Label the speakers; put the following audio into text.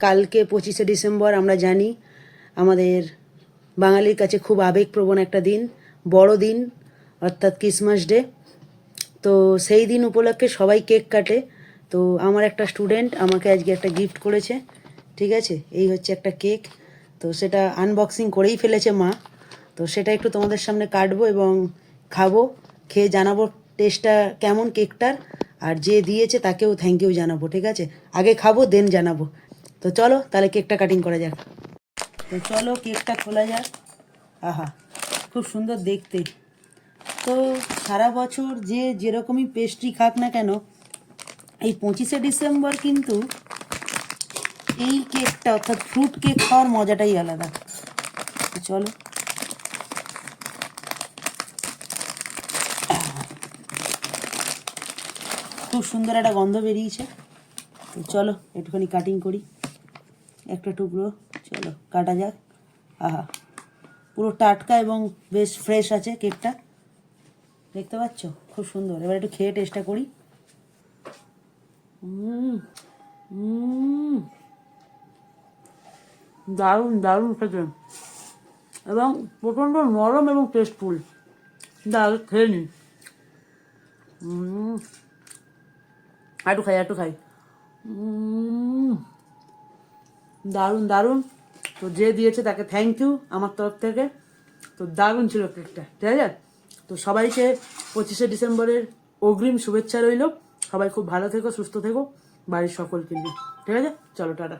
Speaker 1: কালকে 25শে ডিসেম্বর, আমরা জানি আমাদের বাঙালির কাছে খুব আবেগপ্রবণ একটা দিন, বড় দিন, অর্থাৎ ক্রিসমাস ডে। তো সেই দিন উপলক্ষে সবাই কেক কাটে। তো আমার একটা স্টুডেন্ট আমাকে আজকে একটা গিফট করেছে, ঠিক আছে? এই হচ্ছে একটা কেক। তো সেটা আনবক্সিং করেই ফেলেছে মা। তো সেটা একটু তোমাদের সামনে কাটবো এবং খাবো, খেয়ে জানাবো টেস্টটা কেমন কেকটার। আর যে দিয়েছে তাকেও থ্যাংক ইউ জানাবো, ঠিক আছে? আগে খাবো দেন জানাবো। তো চলো তাহলে কেকটা কাটিং করা যাক। তো চলো কেকটা খোলা যাক। আহা, খুব সুন্দর দেখতে। তো সারা বছর যে যেরকমই পেস্ট্রি খাক না কেন, এই 25শে ডিসেম্বর কিন্তু এই কেকটা অর্থাৎ ফ্রুট কেক খাওয়ার মজাটাই আলাদা। তো চলো, খুব সুন্দর একটা গন্ধ বেরিয়েছে। তো চলো একটুখানি কাটিং করি, একটা টুকরো। চলো কাটা যাক। আহা, পুরো টাটকা এবং বেশ ফ্রেশ আছে কেকটা, দেখতে পাচ্ছ? খুব সুন্দর। এবার একটু খেয়ে টেস্টটা করি। দারুণ দারুণ খেতে, এবং প্রচণ্ড নরম এবং টেস্টফুল। দারুণ, খেয়ে নিই। একটু খাই একটু খাই। দারুণ দারুণ। তো যে দিয়েছে তাকে থ্যাংক ইউ আমার তরফ থেকে। তো দারুণ ছিল কেকটা, ঠিক আছে? তো সবাইকে 25শে ডিসেম্বরের অগ্রিম শুভেচ্ছা রইল। সবাই খুব ভালো থেকো, সুস্থ থেকো, বাড়ির সকলকে নিয়ে, ঠিক আছে? চলো টাটা।